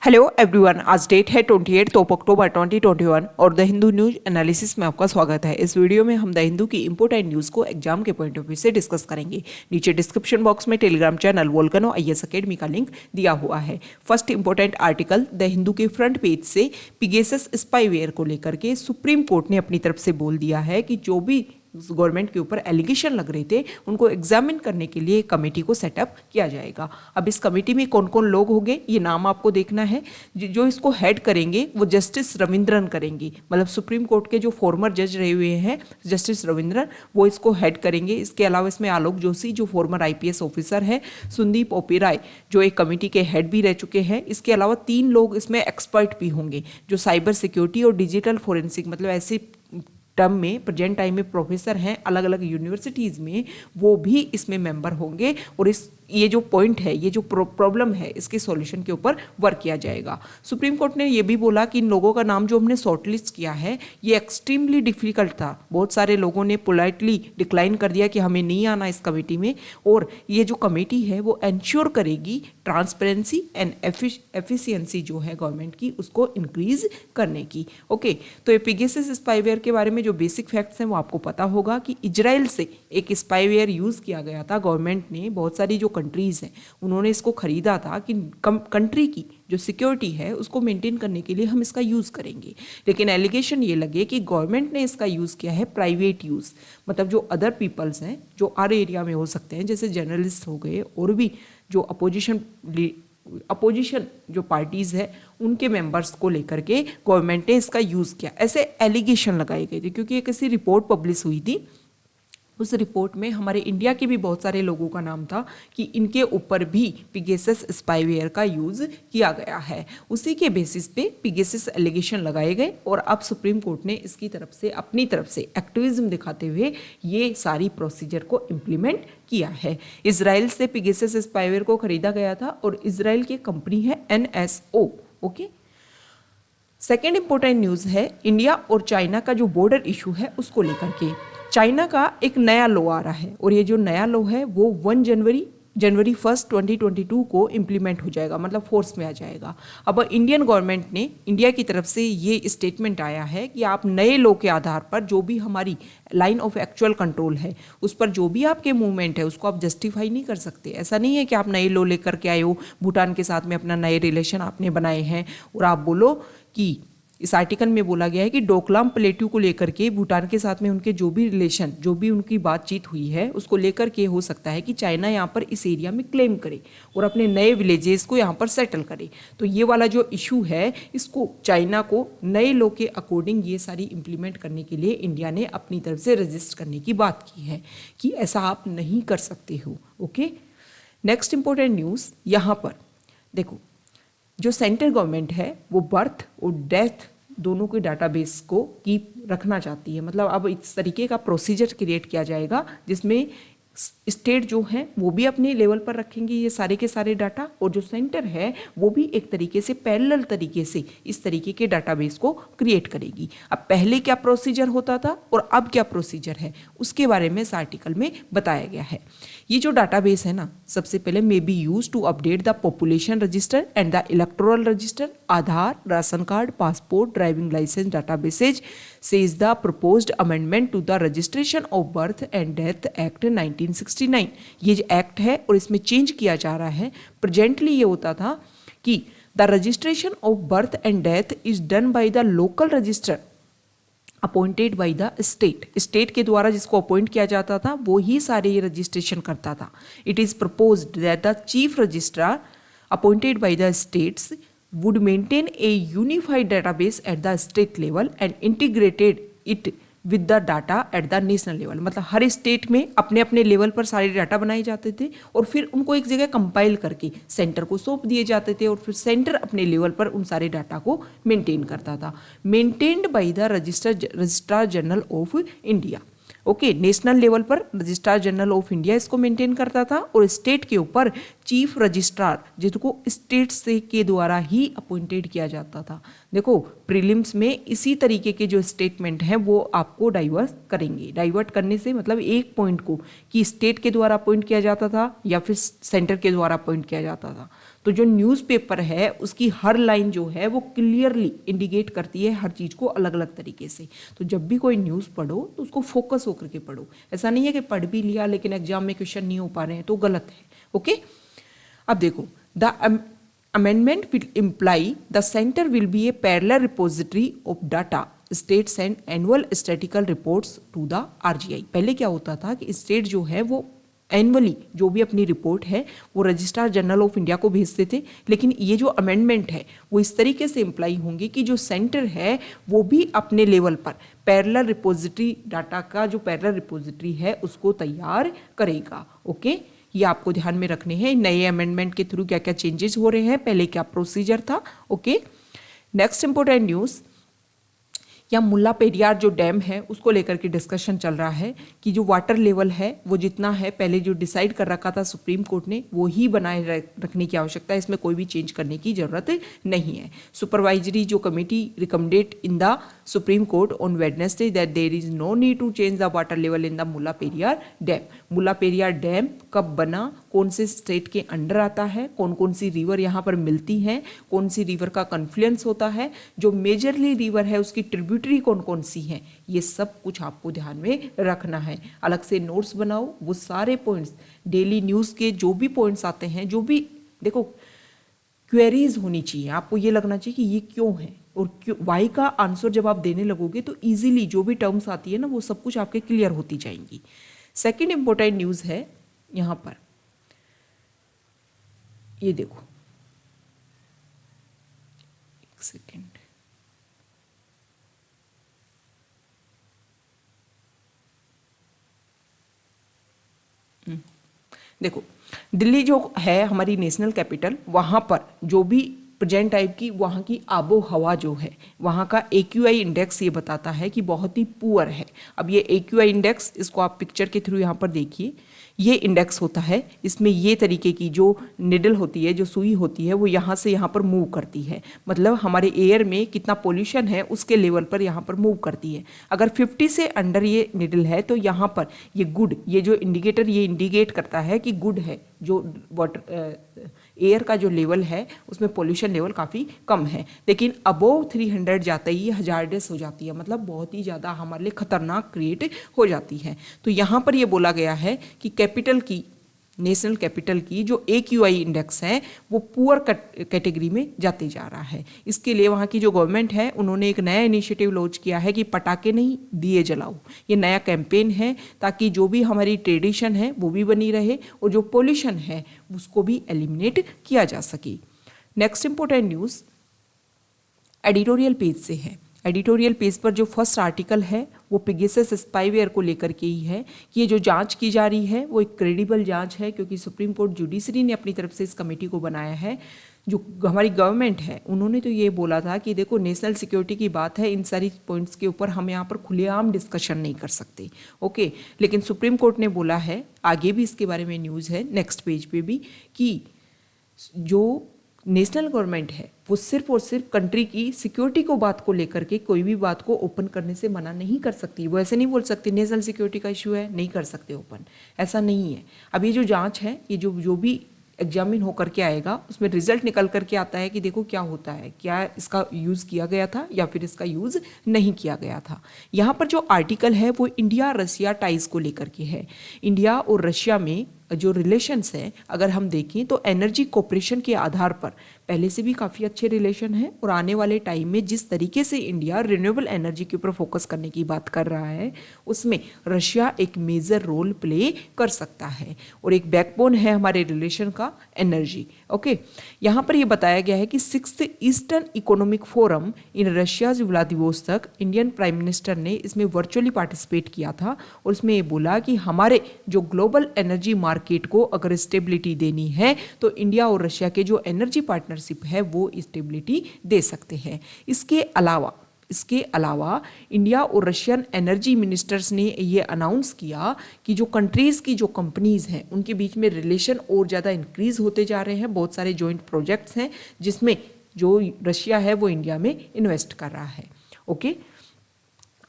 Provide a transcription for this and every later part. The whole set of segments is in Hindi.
हेलो एवरीवन, आज डेट है 28 अक्टूबर 2021 और द हिंदू न्यूज एनालिसिस में आपका स्वागत है। इस वीडियो में हम द हिंदू की इंपॉर्टेंट न्यूज़ को एग्जाम के पॉइंट ऑफ व्यू से डिस्कस करेंगे। नीचे डिस्क्रिप्शन बॉक्स में Telegram channel volcano IAS academy का लिंक दिया हुआ है। First important article the Hindu के फ्रंट पेज से पिगेसस स्पाईवेयर को लेकर के सुप्रीम कोर्ट ने अपनी तरफ से बोल दिया है कि जो भी गवर्नमेंट के ऊपर एलिगेशन लग रहे थे उनको एग्जामिन करने के लिए एक कमेटी को सेटअप किया जाएगा। अब इस कमेटी में कौन कौन लोग होंगे ये नाम आपको देखना है। जो इसको हेड करेंगे वो जस्टिस रविंद्रन करेंगे, मतलब सुप्रीम कोर्ट के जो फॉर्मर जज रहे हुए हैं जस्टिस रविंद्रन, वो इसको हेड करेंगे। इसके अलावा इसमें आलोक जोशी जो फॉर्मर IPS ऑफिसर है, सुंदीप ओपेराय जो एक कमेटी के हेड भी रह चुके हैं। इसके अलावा 3 लोग इसमें एक्सपर्ट भी होंगे जो साइबर सिक्योरिटी और डिजिटल फोरेंसिक, मतलब ऐसे टर्म में प्रेजेंट टाइम में प्रोफेसर हैं अलग अलग यूनिवर्सिटीज़ में, वो भी इसमें मेंबर होंगे और ये जो पॉइंट है, ये जो प्रॉब्लम है, इसके सॉल्यूशन के ऊपर वर्क किया जाएगा। सुप्रीम कोर्ट ने ये भी बोला कि इन लोगों का नाम जो हमने शॉर्टलिस्ट किया है ये एक्सट्रीमली डिफिकल्ट था। बहुत सारे लोगों ने पोलाइटली डिक्लाइन कर दिया कि हमें नहीं आना इस कमेटी में, और ये जो कमेटी है वो इंश्योर करेगी ट्रांसपेरेंसी एंड एफिशिएंसी जो है गवर्नमेंट की उसको इंक्रीज करने की। ओके, तो ये पिगेसस स्पाईवेयर के बारे में जो बेसिक फैक्ट्स हैं वो आपको पता होगा कि इजराइल से एक स्पाईवेयर यूज़ किया गया था। गवर्नमेंट ने बहुत सारी जो कंट्रीज़ हैं उन्होंने इसको खरीदा था कि कंट्री की जो सिक्योरिटी है उसको मेंटेन करने के लिए हम इसका यूज़ करेंगे, लेकिन एलिगेशन ये लगे कि गवर्नमेंट ने इसका यूज़ किया है प्राइवेट यूज़, मतलब जो अदर पीपल्स हैं जो आर एरिया में हो सकते हैं, जैसे जर्नलिस्ट हो गए और भी जो अपोजिशन जो पार्टीज़ है उनके मेंबर्स को लेकर के गवर्नमेंट ने इसका यूज़ किया, ऐसे एलिगेशन लगाए गए थे। क्योंकि एक ऐसी रिपोर्ट पब्लिश हुई थी, उस रिपोर्ट में हमारे इंडिया के भी बहुत सारे लोगों का नाम था कि इनके ऊपर भी पिगेसस स्पाईवेयर का यूज़ किया गया है। उसी के बेसिस पे पिगेसस एलिगेशन लगाए गए और अब सुप्रीम कोर्ट ने इसकी तरफ से अपनी तरफ से एक्टिविज्म दिखाते हुए ये सारी प्रोसीजर को इम्प्लीमेंट किया है। इजराइल से पिगेसस स्पाईवेयर को खरीदा गया था और इजराइल की कंपनी है NSO। Okay, second important news है इंडिया और चाइना का जो बॉर्डर इशू है उसको लेकर के। चाइना का एक नया लॉ आ रहा है और ये जो नया लॉ है वो 1 जनवरी 1 2022 को इम्प्लीमेंट हो जाएगा, मतलब फोर्स में आ जाएगा। अब इंडियन गवर्नमेंट ने, इंडिया की तरफ से ये स्टेटमेंट आया है कि आप नए लॉ के आधार पर जो भी हमारी लाइन ऑफ एक्चुअल कंट्रोल है उस पर जो भी आपके मूवमेंट है उसको आप जस्टिफाई नहीं कर सकते। ऐसा नहीं है कि आप नए लॉ लेकर के आए हो, भूटान के साथ में अपना नए रिलेशन आपने बनाए हैं और आप बोलो कि इस आर्टिकल में बोला गया है कि डोकलाम प्लेट्यू को लेकर के भूटान के साथ में उनके जो भी रिलेशन, जो भी उनकी बातचीत हुई है उसको लेकर के हो सकता है कि चाइना यहाँ पर इस एरिया में क्लेम करे और अपने नए विलेजेस को यहाँ पर सेटल करे। तो ये वाला जो इशू है इसको चाइना को नए लॉ के अकॉर्डिंग ये सारी इम्प्लीमेंट करने के लिए इंडिया ने अपनी तरफ से रजिस्ट करने की बात की है कि ऐसा आप नहीं कर सकते हो। ओके, नेक्स्ट इंपॉर्टेंट न्यूज़ यहाँ पर देखो, जो सेंट्रल गवर्नमेंट है वो बर्थ और डेथ दोनों के डाटाबेस को कीप रखना चाहती है। मतलब अब इस तरीके का प्रोसीजर क्रिएट किया जाएगा जिसमें स्टेट जो है वो भी अपने लेवल पर रखेंगे ये सारे के सारे डाटा, और जो सेंटर है वो भी एक तरीके से पैरेलल तरीके से इस तरीके के डाटाबेस को क्रिएट करेगी। अब पहले क्या प्रोसीजर होता था और अब क्या प्रोसीजर है उसके बारे में इस आर्टिकल में बताया गया है। ये जो डाटाबेस है ना, सबसे पहले may be used to update the population register and the electoral register, Aadhaar, ration card, passport, driving licence databases says the proposed amendment to the Registration of Birth and Death Act 1969। ये जो एक्ट है और इसमें चेंज किया जा रहा है। प्रेजेंटली ये होता था कि the registration of birth and death is done by the local register appointed by the state के द्वारा जिसको अपॉइंट किया जाता था वो ही सारे ये रजिस्ट्रेशन करता था। It is proposed that the chief registrar appointed by the states would maintain a unified database at the state level and integrated it with the data at the national level। मतलब हर स्टेट में अपने अपने लेवल पर सारे डाटा बनाए जाते थे और फिर उनको एक जगह कंपाइल करके सेंटर को सौंप दिए जाते थे और फिर सेंटर अपने लेवल पर उन सारे डाटा को मेंटेन करता था। Maintained by the registrar general of India. Okay, national level पर रजिस्ट्रार जनरल ऑफ इंडिया इसको मेंटेन करता था और स्टेट के ऊपर चीफ रजिस्ट्रार जिसको स्टेट से के द्वारा ही अपॉइंटेड किया जाता था। देखो प्रीलिम्स में इसी तरीके के जो स्टेटमेंट हैं वो आपको डाइवर्ट करेंगे। डाइवर्ट करने से मतलब एक पॉइंट को कि स्टेट के द्वारा अपॉइंट किया जाता था या फिर सेंटर के द्वारा अपॉइंट किया जाता था। तो जो न्यूज़पेपर है उसकी हर लाइन जो है वो क्लियरली इंडिकेट करती है हर चीज़ को अलग अलग तरीके से। तो जब भी कोई न्यूज़ पढ़ो तो उसको फोकस होकर के पढ़ो, ऐसा नहीं है कि पढ़ भी लिया लेकिन एग्जाम में क्वेश्चन नहीं हो पा रहे हैं तो गलत है। ओके, अब देखो, the amendment will imply the center will be a parallel repository of data states and annual statistical reports to the RGI। पहले क्या होता था कि स्टेट जो है वो एनुअली जो भी अपनी रिपोर्ट है वो रजिस्ट्रार जनरल ऑफ इंडिया को भेजते थे, लेकिन ये जो अमेंडमेंट है वो इस तरीके से इम्प्लाई होंगे कि जो सेंटर है वो भी अपने लेवल पर पैरेलल रिपोजिटरी डाटा का जो पैरेलल रिपोजिटरी है उसको तैयार करेगा। ओके, ये आपको ध्यान में रखने हैं नए अमेंडमेंट के थ्रू क्या क्या चेंजेस हो रहे हैं, पहले क्या प्रोसीजर था। ओके, नेक्स्ट इंपॉर्टेंट न्यूज़, या मुल्ला पेरियार जो डैम है उसको लेकर के डिस्कशन चल रहा है कि जो वाटर लेवल है वो जितना है पहले जो डिसाइड कर रखा था सुप्रीम कोर्ट ने वो ही बनाए रखने की आवश्यकता है, इसमें कोई भी चेंज करने की जरूरत नहीं है। सुपरवाइजरी जो committee recommended in the Supreme Court on Wednesday that there is no need to change the water level in the Mulla Periyar dam. Mulla Periyar dam कब बना, कौन से स्टेट के अंडर आता है, कौन कौन सी रिवर यहाँ पर मिलती हैं, कौन सी रिवर का कन्फ्लुएंस होता है, जो मेजरली रिवर है उसकी ट्रिब्यूटरी कौन कौन सी हैं, ये सब कुछ आपको ध्यान में रखना है। अलग से नोट्स बनाओ, वो सारे पॉइंट्स डेली न्यूज़ के जो भी पॉइंट्स आते हैं, जो भी देखो क्वेरीज होनी चाहिए, आपको ये लगना चाहिए कि ये क्यों है और क्यों, वाई का आंसर जब आप देने लगोगे तो इजीली जो भी टर्म्स आती है ना वो सब कुछ आपके क्लियर होती जाएंगी। सेकेंड इंपॉर्टेंट न्यूज़ है यहाँ पर, ये देखो, एक सेकेंड, देखो दिल्ली जो है हमारी नेशनल कैपिटल, वहाँ पर जो भी प्रेजेंट टाइप की वहाँ की आबो हवा जो है वहाँ का AQI इंडेक्स ये बताता है कि बहुत ही पुअर है। अब ये AQI इंडेक्स, इसको आप पिक्चर के थ्रू यहाँ पर देखिए, ये इंडेक्स होता है, इसमें ये तरीके की जो निडल होती है, जो सुई होती है वो यहाँ से यहाँ पर मूव करती है, मतलब हमारे एयर में कितना पोल्यूशन है उसके लेवल पर यहाँ पर मूव करती है। अगर 50 से अंडर ये निडल है तो यहाँ पर ये गुड, ये जो इंडिकेटर ये इंडिकेट करता है कि गुड है, जो वाटर एयर का जो लेवल है उसमें पोल्यूशन लेवल काफ़ी कम है। लेकिन अबोव 300 जाते ही हजार्डस हो जाती है, मतलब बहुत ही ज़्यादा हमारे लिए खतरनाक क्रिएट हो जाती है। तो यहाँ पर ये बोला गया है कि कैपिटल की, नेशनल कैपिटल की जो AQI इंडेक्स है वो पुअर कैटेगरी में जाते जा रहा है। इसके लिए वहाँ की जो गवर्नमेंट है उन्होंने एक नया इनिशिएटिव लॉन्च किया है कि पटाखे नहीं दिए जलाओ। ये नया कैंपेन है ताकि जो भी हमारी ट्रेडिशन है वो भी बनी रहे और जो पोल्यूशन है उसको भी एलिमिनेट किया जा सके। Next important news editorial page से है। एडिटोरियल पेज पर जो फर्स्ट आर्टिकल है वो पेगासस स्पाईवेयर को लेकर के ही है कि ये जो जांच की जा रही है वो एक क्रेडिबल जांच है, क्योंकि सुप्रीम कोर्ट जुडिशरी ने अपनी तरफ से इस कमेटी को बनाया है। जो हमारी गवर्नमेंट है उन्होंने तो ये बोला था कि देखो नेशनल सिक्योरिटी की बात है, इन सारी पॉइंट्स के ऊपर हम यहाँ पर खुलेआम डिस्कशन नहीं कर सकते। ओके, लेकिन सुप्रीम कोर्ट ने बोला है, आगे भी इसके बारे में न्यूज़ है नेक्स्ट पेज पे भी, कि जो नेशनल गवर्नमेंट है वो सिर्फ और सिर्फ कंट्री की सिक्योरिटी को बात को लेकर के कोई भी बात को ओपन करने से मना नहीं कर सकती। वो ऐसे नहीं बोल सकती नेशनल सिक्योरिटी का इशू है नहीं कर सकते ओपन, ऐसा नहीं है। अब ये जो जांच है, ये जो भी एग्जामिन होकर के आएगा उसमें रिजल्ट निकल करके आता है कि देखो क्या होता है, क्या इसका यूज़ किया गया था या फिर इसका यूज़ नहीं किया गया था। यहाँ पर जो आर्टिकल है वो इंडिया रशिया टाइज को लेकर के है। इंडिया और रशिया में जो रिलेशंस हैं अगर हम देखें तो एनर्जी कोऑपरेशन के आधार पर पहले से भी काफ़ी अच्छे रिलेशन हैं, और आने वाले टाइम में जिस तरीके से इंडिया रिन्यूएबल एनर्जी के ऊपर फोकस करने की बात कर रहा है उसमें रशिया एक मेजर रोल प्ले कर सकता है, और एक बैकबोन है हमारे रिलेशन का एनर्जी। ओके, यहाँ पर ये बताया गया है कि 6th eastern economic forum in Russia's Vladivostok, Indian prime minister ने इसमें वर्चुअली पार्टिसिपेट किया था, और उसमें ये बोला कि हमारे जो ग्लोबल एनर्जी मार्केट को अगर स्टेबिलिटी देनी है तो इंडिया और रशिया के जो एनर्जी पार्टनरशिप है वो स्टेबिलिटी दे सकते हैं। इसके अलावा इंडिया और रशियन एनर्जी मिनिस्टर्स ने ये अनाउंस किया कि जो कंट्रीज़ की जो कंपनीज़ हैं उनके बीच में रिलेशन और ज़्यादा इंक्रीज़ होते जा रहे हैं। बहुत सारे जॉइंट प्रोजेक्ट्स हैं जिसमें जो रशिया है वो इंडिया में इन्वेस्ट कर रहा है। ओके,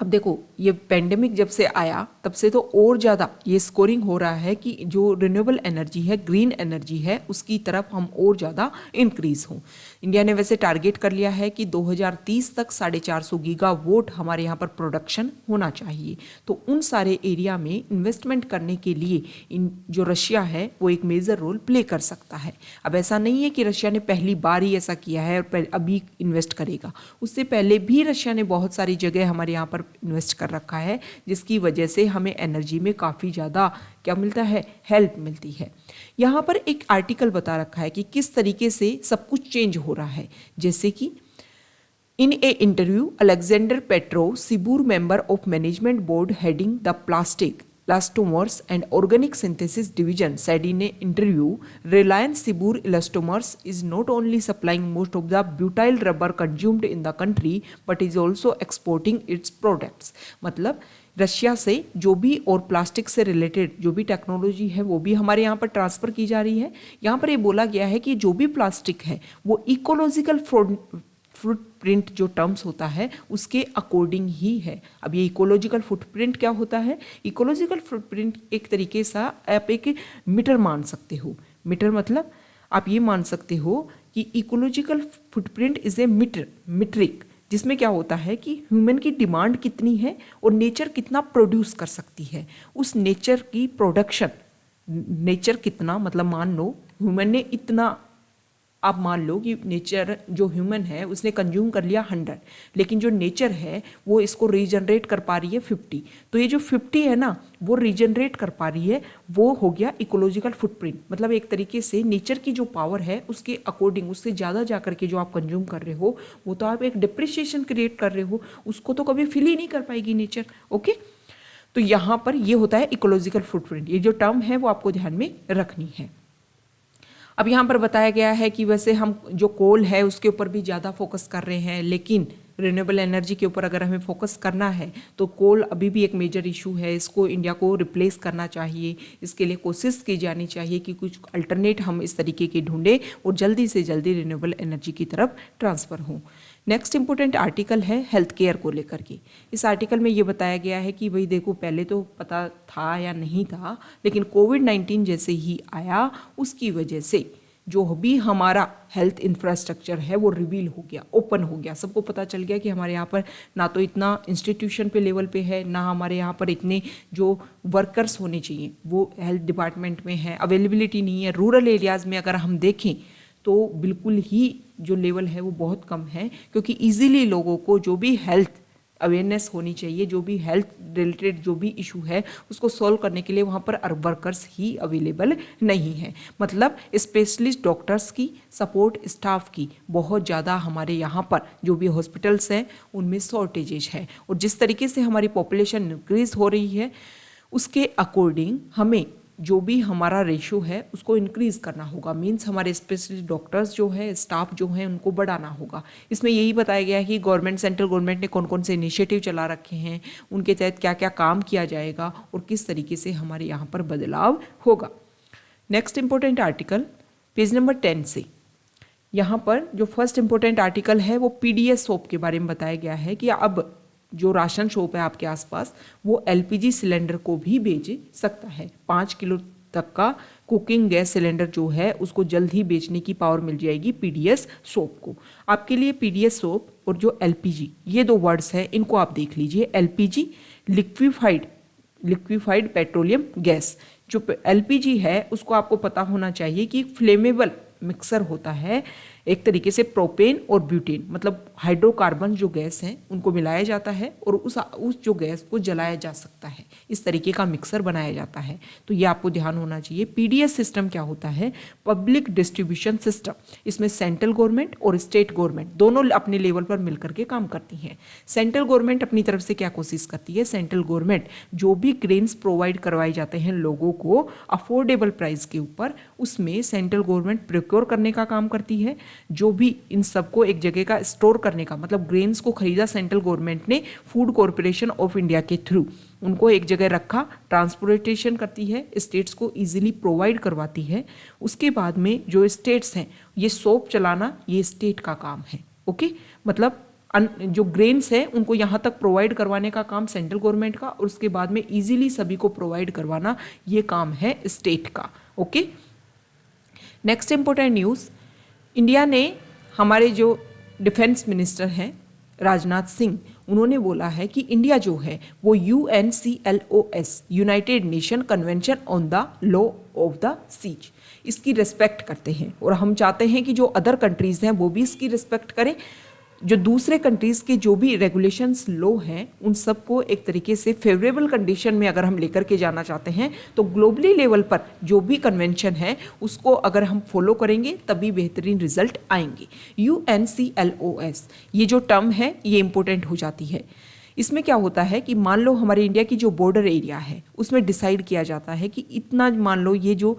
अब देखो ये पेंडेमिक जब से आया तब से तो और ज़्यादा ये स्कोरिंग हो रहा है कि जो रिन्यूएबल एनर्जी है, ग्रीन एनर्जी है, उसकी तरफ हम और ज़्यादा इंक्रीज हों। इंडिया ने वैसे टारगेट कर लिया है कि 2030 तक 450 गीगावाट हमारे यहाँ पर प्रोडक्शन होना चाहिए। तो उन सारे एरिया में इन्वेस्टमेंट करने के लिए जो रशिया है वो एक मेजर रोल प्ले कर सकता है। अब ऐसा नहीं है कि रशिया ने पहली बार ही ऐसा किया है और अभी इन्वेस्ट करेगा, उससे पहले भी रशिया ने बहुत सारी जगह हमारे यहाँ पर इन्वेस्ट कर रखा है, जिसकी वजह से हमें एनर्जी में काफ़ी ज़्यादा क्या मिलता है, हेल्प मिलती है। यहाँ पर एक आर्टिकल बता रखा है कि किस तरीके से सब कुछ चेंज हो रहा है। जैसे कि in a interview Alexander Petrov, Sibur member of management board heading the plastic elastomers and organic synthesis division, said in an interview, Reliance Sibur Elastomers is not only supplying most of the butyl rubber consumed in the country but is also exporting its products. मतलब रशिया से जो भी और प्लास्टिक से रिलेटेड जो भी टेक्नोलॉजी है वो भी हमारे यहाँ पर ट्रांसफ़र की जा रही है। यहाँ पर ये बोला गया है कि जो भी प्लास्टिक है वो इकोलॉजिकल फुटप्रिंट जो टर्म्स होता है उसके अकॉर्डिंग ही है। अब ये इकोलॉजिकल फुटप्रिंट क्या होता है? इकोलॉजिकल फुटप्रिंट एक तरीके से आप एक मीटर मान सकते हो। मीटर मतलब आप ये मान सकते हो कि ecological footprint is a metric, जिसमें क्या होता है कि ह्यूमन की डिमांड कितनी है और नेचर कितना प्रोड्यूस कर सकती है, उस नेचर की प्रोडक्शन, नेचर कितना मतलब मान लो ह्यूमन ने इतना, आप मान लो कि नेचर जो ह्यूमन है उसने कंज्यूम कर लिया 100, लेकिन जो नेचर है वो इसको रीजनरेट कर पा रही है 50। तो ये जो 50 है ना वो रीजनरेट कर पा रही है, वो हो गया इकोलॉजिकल फुटप्रिंट। मतलब एक तरीके से नेचर की जो पावर है उसके अकॉर्डिंग उससे ज़्यादा जा करके जो आप कंज्यूम कर रहे हो वो तो आप एक डिप्रिसिएशन क्रिएट कर रहे हो, उसको तो कभी फिल ही नहीं कर पाएगी नेचर। ओके, तो यहाँ पर ये होता है इकोलॉजिकल फुटप्रिंट। ये जो टर्म है वो आपको ध्यान में रखनी है। अब यहाँ पर बताया गया है कि वैसे हम जो कोल है उसके ऊपर भी ज़्यादा फोकस कर रहे हैं, लेकिन रिन्यूएबल एनर्जी के ऊपर अगर हमें फोकस करना है तो कोल अभी भी एक मेजर इशू है, इसको इंडिया को रिप्लेस करना चाहिए। इसके लिए कोशिश की जानी चाहिए कि कुछ अल्टरनेट हम इस तरीके के ढूंढें और जल्दी से जल्दी रिन्यूएबल एनर्जी की तरफ ट्रांसफ़र हों। नेक्स्ट इंपॉर्टेंट आर्टिकल है हेल्थ केयर को लेकर के। इस आर्टिकल में ये बताया गया है कि भाई देखो पहले तो पता था या नहीं था, लेकिन कोविड-19 जैसे ही आया उसकी वजह से जो भी हमारा हेल्थ इंफ्रास्ट्रक्चर है वो रिवील हो गया, ओपन हो गया। सबको पता चल गया कि हमारे यहाँ पर ना तो इतना इंस्टीट्यूशन पे लेवल पे है, ना हमारे यहाँ पर इतने जो वर्कर्स होने चाहिए वो हेल्थ डिपार्टमेंट में है, अवेलेबिलिटी नहीं है। रूरल एरियाज़ में अगर हम देखें तो बिल्कुल ही जो लेवल है वो बहुत कम है, क्योंकि ईजिली लोगों को जो भी हेल्थ अवेयरनेस होनी चाहिए, जो भी हेल्थ रिलेटेड जो भी इशू है उसको सॉल्व करने के लिए वहाँ पर वर्कर्स ही अवेलेबल नहीं है। मतलब स्पेशलिस्ट डॉक्टर्स की, सपोर्ट स्टाफ की बहुत ज़्यादा हमारे यहाँ पर जो भी हॉस्पिटल्स हैं उनमें शॉर्टेजेज है। और जिस तरीके से हमारी पॉपुलेशन इंक्रीज हो रही है उसके अकॉर्डिंग हमें जो भी हमारा रेशो है उसको इंक्रीज़ करना होगा। मींस हमारे स्पेशलिस्ट डॉक्टर्स जो है, स्टाफ जो है, उनको बढ़ाना होगा। इसमें यही बताया गया है कि गवर्नमेंट, सेंट्रल गवर्नमेंट ने कौन कौन से इनिशिएटिव चला रखे हैं, उनके तहत क्या क्या काम किया जाएगा और किस तरीके से हमारे यहाँ पर बदलाव होगा। Next important article page number 10 से, यहाँ पर जो फर्स्ट इंपॉर्टेंट आर्टिकल है वो पीडीएस सोप के बारे में बताया गया है कि अब जो राशन शॉप है आपके आसपास वो एलपीजी सिलेंडर को भी बेच सकता है। 5 किलो तक का कुकिंग गैस सिलेंडर जो है उसको जल्द ही बेचने की पावर मिल जाएगी पीडीएस सोप को। आपके लिए पीडीएस सोप और जो एलपीजी, ये दो वर्ड्स हैं, इनको आप देख लीजिए। एलपीजी लिक्विफाइड पेट्रोलियम गैस, जो एलपीजी है उसको आपको पता होना चाहिए कि फ्लेमेबल मिक्सर होता है, एक तरीके से प्रोपेन और ब्यूटेन मतलब हाइड्रोकार्बन जो गैस हैं उनको मिलाया जाता है और उस जो गैस को जलाया जा सकता है, इस तरीके का मिक्सर बनाया जाता है। तो ये आपको ध्यान होना चाहिए। पीडीएस सिस्टम क्या होता है? Public distribution system. इसमें सेंट्रल गवर्नमेंट और स्टेट गवर्नमेंट दोनों अपने लेवल पर मिलकर के काम करती हैं। सेंट्रल गवर्नमेंट अपनी तरफ से क्या कोशिश करती है? सेंट्रल गवर्नमेंट जो भी ग्रेन्स प्रोवाइड करवाए जाते हैं लोगों को अफोर्डेबल प्राइस के ऊपर, उसमें सेंट्रल गवर्नमेंट प्रोक्योर करने का काम करती है। जो भी इन सबको एक जगह का स्टोर करने का, मतलब ग्रेन्स को खरीदा सेंट्रल गवर्नमेंट ने फूड कॉरपोरेशन ऑफ इंडिया के थ्रू, उनको एक जगह रखा, ट्रांसपोर्टेशन करती है, स्टेट्स को इजीली प्रोवाइड करवाती है। उसके बाद में जो स्टेट्स हैं, ये सोप चलाना ये स्टेट का काम है। ओके, मतलब जो ग्रेन्स है उनको यहाँ तक प्रोवाइड करवाने का काम सेंट्रल गवर्नमेंट का, और उसके बाद में इजीली सभी को प्रोवाइड करवाना ये काम है स्टेट का। Okay, next important news, India ने, हमारे जो डिफेंस मिनिस्टर हैं राजनाथ सिंह, उन्होंने बोला है कि इंडिया जो है वो UNCLOS united nation convention on the law of the seas इसकी रिस्पेक्ट करते हैं, और हम चाहते हैं कि जो अदर कंट्रीज़ हैं वो भी इसकी रिस्पेक्ट करें। जो दूसरे कंट्रीज़ के जो भी रेगुलेशंस लॉ हैं उन सबको एक तरीके से फेवरेबल कंडीशन में अगर हम लेकर के जाना चाहते हैं तो ग्लोबली लेवल पर जो भी कन्वेंशन है उसको अगर हम फॉलो करेंगे तभी बेहतरीन रिजल्ट आएंगे। UNCLOS ये जो टर्म है ये इंपॉर्टेंट हो जाती है। इसमें क्या होता है कि मान लो हमारे इंडिया की जो बॉर्डर एरिया है उसमें डिसाइड किया जाता है कि इतना, मान लो ये जो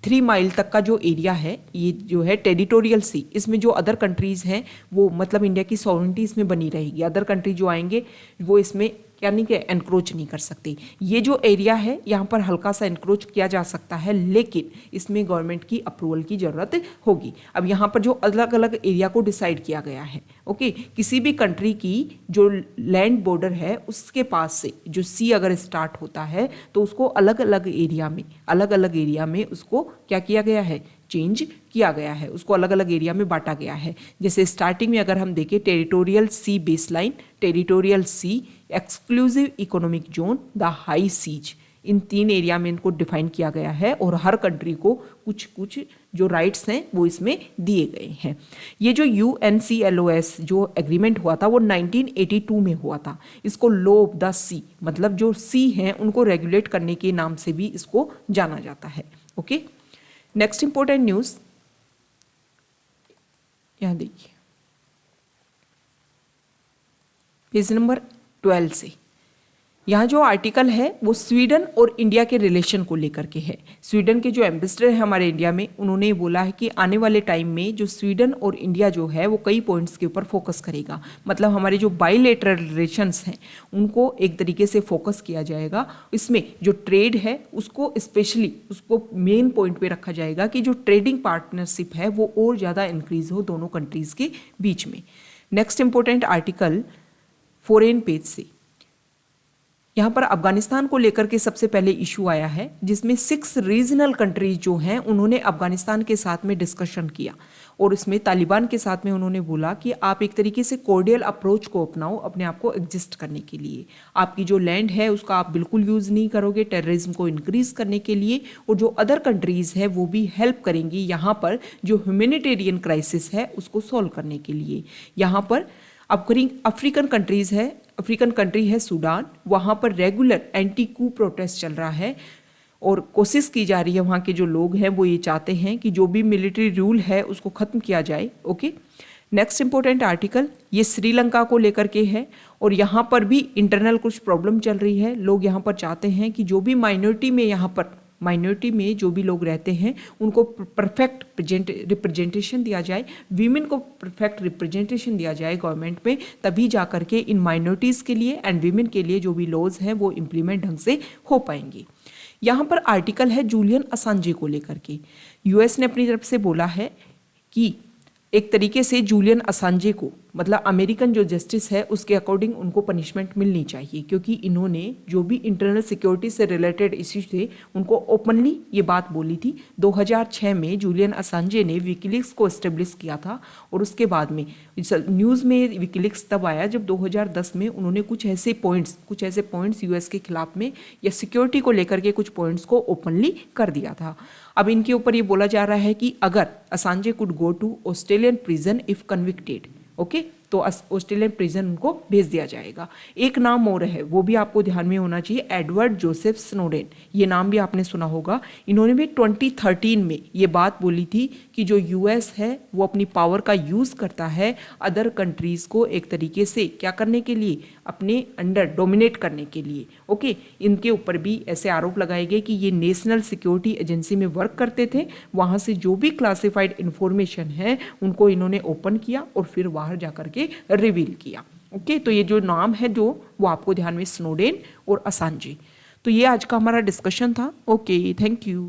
3 माइल तक का जो एरिया है ये जो है टेरिटोरियल सी, इसमें जो अदर कंट्रीज़ हैं वो मतलब इंडिया की सॉवरेनिटी इसमें बनी रहेगी। अदर कंट्री जो आएंगे वो इसमें क्या नहीं कि एनक्रोच नहीं कर सकते। ये जो एरिया है यहाँ पर हल्का सा एनक्रोच किया जा सकता है, लेकिन इसमें गवर्नमेंट की अप्रूवल की ज़रूरत होगी। अब यहाँ पर जो अलग अलग एरिया को डिसाइड किया गया है, ओके, किसी भी कंट्री की जो लैंड बॉर्डर है उसके पास से जो सी अगर स्टार्ट होता है तो उसको अलग अलग एरिया में उसको क्या किया गया है, चेंज किया गया है, उसको अलग अलग एरिया में बांटा गया है। जैसे स्टार्टिंग में अगर हम देखें territorial sea baseline, territorial sea, exclusive economic zone, the high seas, in 3 area में इनको डिफाइन किया गया है और हर कंट्री को कुछ कुछ जो राइट्स हैं वो इसमें दिए गए हैं। ये जो UNCLOS जो एग्रीमेंट हुआ था वो 1982 में हुआ था। इसको लॉ ऑफ द सी, मतलब जो सी हैं उनको रेगुलेट करने के नाम से भी इसको जाना जाता है। ओके, नेक्स्ट इंपॉर्टेंट न्यूज़ यहाँ देखिए पेज नंबर 12 से। यहाँ जो आर्टिकल है वो स्वीडन और इंडिया के रिलेशन को लेकर के है। स्वीडन के जो एम्बेसडर है हमारे इंडिया में, उन्होंने बोला है कि आने वाले टाइम में जो स्वीडन और इंडिया जो है वो कई पॉइंट्स के ऊपर फोकस करेगा। मतलब हमारे जो बाइलेटरल रिलेशंस हैं उनको एक तरीके से फोकस किया जाएगा। इसमें जो ट्रेड है उसको स्पेशली उसको मेन पॉइंट पे रखा जाएगा कि जो ट्रेडिंग पार्टनरशिप है वो और ज़्यादा इंक्रीज हो दोनों कंट्रीज़ के बीच में। Next important article foreign page से, यहाँ पर अफगानिस्तान को लेकर के सबसे पहले इशू आया है, जिसमें 6 रीजनल कंट्रीज जो हैं उन्होंने अफगानिस्तान के साथ में डिस्कशन किया और इसमें तालिबान के साथ में उन्होंने बोला कि आप एक तरीके से कोर्डियल अप्रोच को अपनाओ अपने आप को एग्जिस्ट करने के लिए। आपकी जो लैंड है उसका आप बिल्कुल यूज़ नहीं करोगे टेररिज्म को इंक्रीज करने के लिए, और जो अदर कंट्रीज़ है वो भी हेल्प करेंगी यहाँ पर जो ह्यूमैनिटेरियन क्राइसिस है उसको सॉल्व करने के लिए। यहाँ पर अफ्रीकन कंट्रीज़ है, अफ्रीकन कंट्री है सूडान, वहाँ पर रेगुलर एंटी कू प्रोटेस्ट चल रहा है और कोशिश की जा रही है। वहाँ के जो लोग हैं वो ये चाहते हैं कि जो भी मिलिट्री रूल है उसको ख़त्म किया जाए। ओके, नेक्स्ट इंपॉर्टेंट आर्टिकल ये श्रीलंका को लेकर के है और यहाँ पर भी इंटरनल कुछ प्रॉब्लम चल रही है। लोग यहाँ पर चाहते हैं कि जो भी माइनॉरिटी में जो भी लोग रहते हैं उनको परफेक्ट रिप्रेजेंटेशन दिया जाए, वीमेन को परफेक्ट रिप्रेजेंटेशन दिया जाए गवर्नमेंट में, तभी जा करके इन माइनॉरिटीज़ के लिए एंड वीमेन के लिए जो भी लॉज हैं वो इम्प्लीमेंट ढंग से हो पाएंगे। यहाँ पर आर्टिकल है जूलियन असांजे को लेकर के। US ने अपनी तरफ से बोला है कि एक तरीके से जूलियन असांजे को, मतलब अमेरिकन जो जस्टिस है उसके अकॉर्डिंग उनको पनिशमेंट मिलनी चाहिए, क्योंकि इन्होंने जो भी इंटरनल सिक्योरिटी से रिलेटेड इश्यूज थे उनको ओपनली ये बात बोली थी। 2006 में जूलियन असांजे ने विकीलीक्स को एस्टेब्लिश किया था और उसके बाद में न्यूज़ में विकीलीक्स तब आया जब 2010 में उन्होंने कुछ ऐसे पॉइंट्स US के खिलाफ में या सिक्योरिटी को लेकर के कुछ पॉइंट्स को ओपनली कर दिया था। अब इनके ऊपर ये बोला जा रहा है कि अगर Assange could go to Australian prison if convicted, okay, तो ऑस्ट्रेलियन प्रिजन उनको भेज दिया जाएगा। एक नाम और है वो भी आपको ध्यान में होना चाहिए, एडवर्ड जोसेफ स्नोडेन। ये नाम भी आपने सुना होगा। इन्होंने भी 2013 में ये बात बोली थी कि जो US है वो अपनी पावर का यूज़ करता है अदर कंट्रीज़ को एक तरीके से क्या करने के लिए, अपने अंडर डोमिनेट करने के लिए। ओके, इनके ऊपर भी ऐसे आरोप लगाए गए कि ये नेशनल सिक्योरिटी एजेंसी में वर्क करते थे, वहाँ से जो भी क्लासिफाइड इंफॉर्मेशन है उनको इन्होंने ओपन किया और फिर बाहर जा करके रिवील किया। ओके, तो ये जो नाम है जो वो आपको ध्यान में, स्नोडेन और असांजे। तो ये आज का हमारा डिस्कशन था। Okay, thank you.